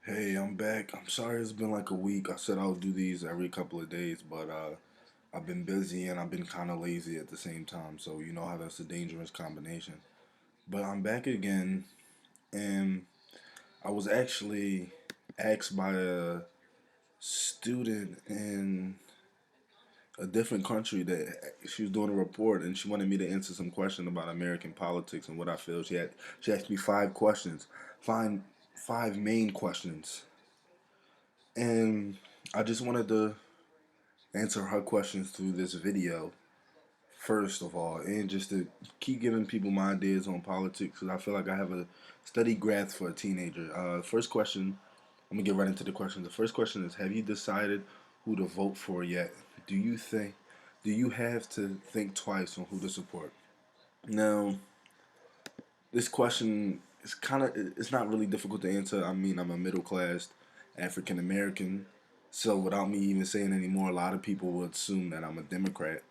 Hey, I'm back. I'm sorry it's been like a week. I said I would do these every couple of days, but I've been busy and I've been kind of lazy at the same time. So you know how that's a dangerous combination. But I'm back again, and I was actually asked by a student in a different country that she was doing a report, and she wanted me to answer some question about American politics and what I feel. She asked me five questions, five main questions, and I just wanted to answer her questions through this video first of all, and just to keep giving people my ideas on politics because I feel like I have a steady grasp for a teenager. First question, I'm gonna get right into the question. The first question is: have you decided who to vote for yet? Do you think? Do you have to think twice on who to support? Now, this question is it's not really difficult to answer. I mean, I'm a middle class African American, so without me even saying any more, a lot of people would assume that I'm a Democrat.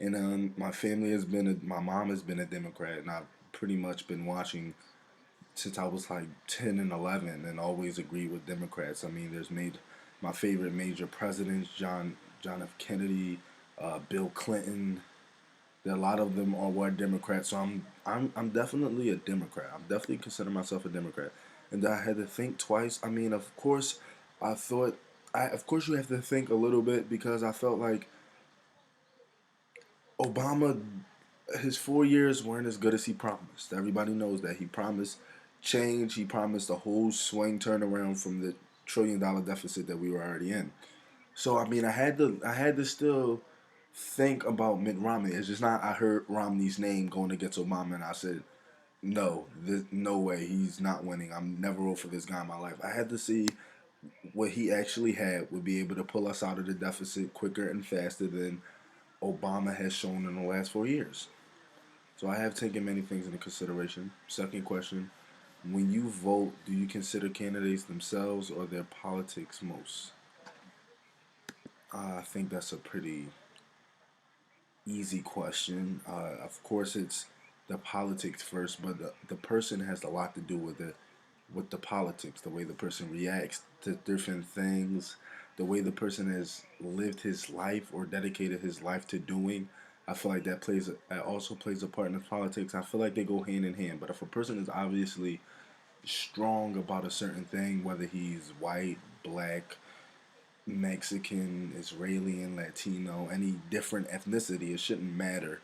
And my family has my mom has been a Democrat, and I've pretty much been watching since I was like 10 and 11, and always agreed with Democrats. I mean, there's made my favorite major presidents, John F. Kennedy, Bill Clinton. A lot of them are were Democrats, so I'm definitely a Democrat. I'm definitely consider myself a Democrat, and I had to think twice. I mean, of course, I thought of course you have to think a little bit because I felt like Obama, his 4 years weren't as good as he promised. Everybody knows that he promised change. He promised a whole swing turnaround from the $1 trillion deficit that we were already in. So I mean, I had to still think about Mitt Romney. It's just not. I heard Romney's name going against Obama, and I said, no, no way, he's not winning. I'm never vote for this guy in my life. I had to see what he actually had would be able to pull us out of the deficit quicker and faster than Obama has shown in the last 4 years. So I have taken many things into consideration. Second question: when you vote, do you consider candidates themselves or their politics most? I think that's a pretty easy question. Of course, it's the politics first, but the person has a lot to do with the politics, the way the person reacts to different things, the way the person has lived his life or dedicated his life to doing. I feel like that also plays a part in the politics. I feel like they go hand in hand. But if a person is obviously strong about a certain thing, whether he's white, black, Mexican, Israeli, and Latino, any different ethnicity, it shouldn't matter.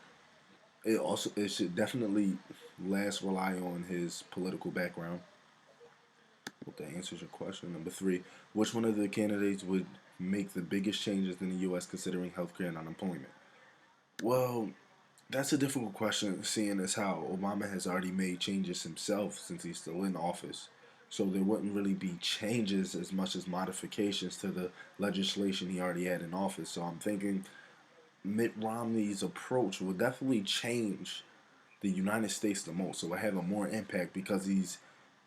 It should definitely less rely on his political background. Hope that answers your question. Number three, which one of the candidates would make the biggest changes in the U.S. considering healthcare and unemployment? Well, that's a difficult question, seeing as how Obama has already made changes himself since he's still in office. So there wouldn't really be changes as much as modifications to the legislation he already had in office. So I'm thinking Mitt Romney's approach will definitely change the United States the most. So it have a more impact because he's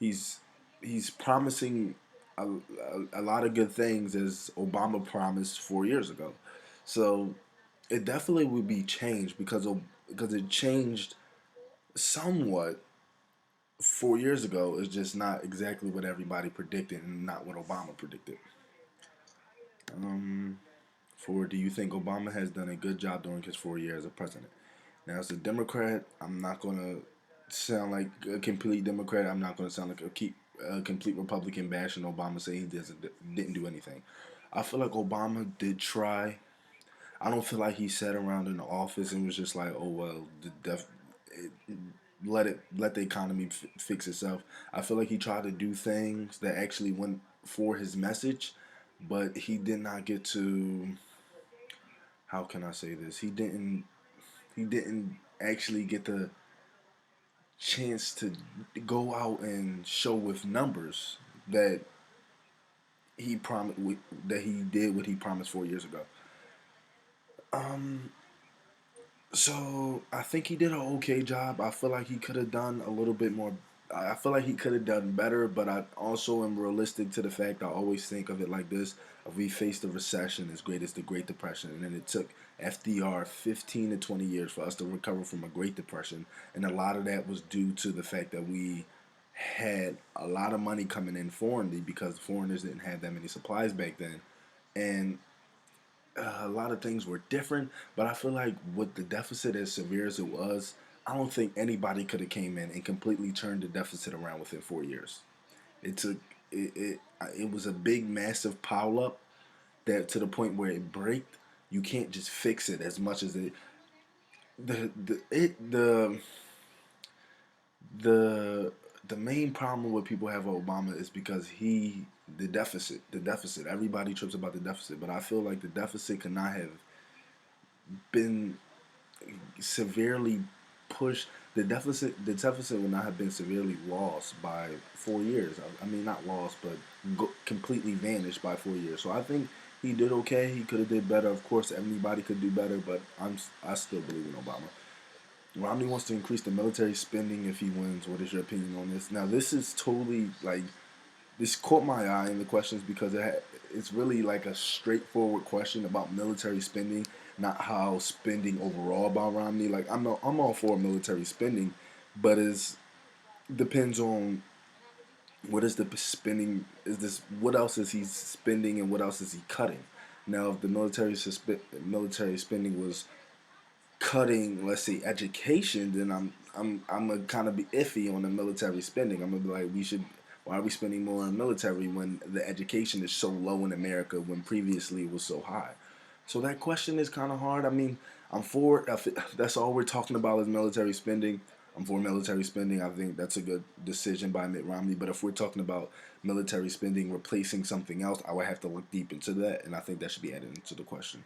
he's promising a lot of good things as Obama promised 4 years ago. So it definitely would be changed because it changed somewhat 4 years ago. It's just not exactly what everybody predicted and not what Obama predicted. Um, for do you think Obama has done a good job during his 4 years as president? Now, as a Democrat, I'm not gonna sound like a complete Democrat. I'm not gonna sound like a complete Republican bashing Obama saying didn't do anything. I feel like Obama did try. I don't feel like he sat around in the office and was just like, oh well, it, let the economy fix itself. I feel like he tried to do things that actually went for his message, but he did not get to. How can I say this? He didn't actually get the chance to go out and show with numbers that he promised that he did what he promised 4 years ago. Um, so I think he did an okay job. I feel like he could have done a little bit more. I feel like he could have done better, but I also am realistic to the fact I always think of it like this: if we faced a recession as great as the Great Depression, and then it took FDR 15 to 20 years for us to recover from a Great Depression, and a lot of that was due to the fact that we had a lot of money coming in foreignly because foreigners didn't have that many supplies back then, and a lot of things were different. But I feel like with the deficit as severe as it was, I don't think anybody could have came in and completely turned the deficit around within 4 years. It took it was a big, massive pile up that to the point where it breaked. You can't just fix it as much as it the it the the main problem with people have with Obama is because the deficit. Everybody trips about the deficit, but I feel like the deficit could not have been severely pushed. The deficit would not have been severely lost by 4 years. I mean, not lost, but completely vanished by 4 years. So I think he did okay. He could have did better. Of course, anybody could do better, but I still believe in Obama. Romney wants to increase the military spending if he wins. What is your opinion on this? Now, this is totally like this caught my eye in the questions because it's really like a straightforward question about military spending, not how spending overall about Romney. Like I'm all for military spending, but it depends on what is the spending. Is this what else is he spending and what else is he cutting? Now, if the military spending was cutting, let's say, education, then I'm gonna kind of be iffy on the military spending. I'm gonna be like, we should. Why are we spending more on military when the education is so low in America when previously it was so high? So that question is kind of hard. I mean, I'm for it. If that's all we're talking about is military spending. I'm for military spending. I think that's a good decision by Mitt Romney. But if we're talking about military spending replacing something else, I would have to look deep into that, and I think that should be added into the question.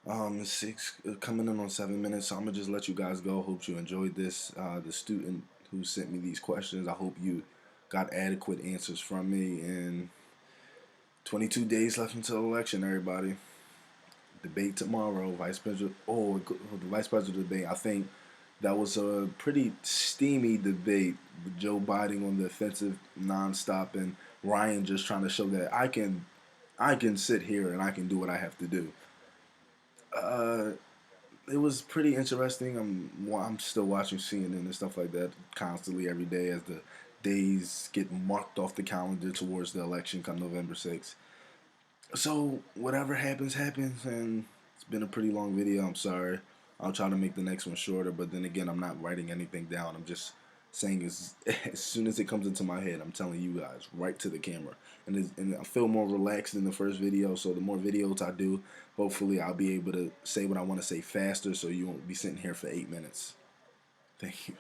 It's six coming in on 7 minutes, so I'm gonna just let you guys go. Hope you enjoyed this. The student who sent me these questions, I hope you got adequate answers from me. And 22 days left until election, everybody. Debate tomorrow, vice president. Oh, the vice president debate. I think that was a pretty steamy debate with Joe Biden on the offensive nonstop and Ryan just trying to show that I can sit here and I can do what I have to do. Uh, it was pretty interesting. I'm still watching CNN and stuff like that constantly every day as the days get marked off the calendar towards the election come November 6th. So whatever happens, happens, and it's been a pretty long video. I'm sorry. I'll try to make the next one shorter, but then again, I'm not writing anything down. I'm just saying as soon as it comes into my head, I'm telling you guys right to the camera, and I feel more relaxed in the first video. So the more videos I do, hopefully I'll be able to say what I want to say faster, so you won't be sitting here for 8 minutes. Thank you.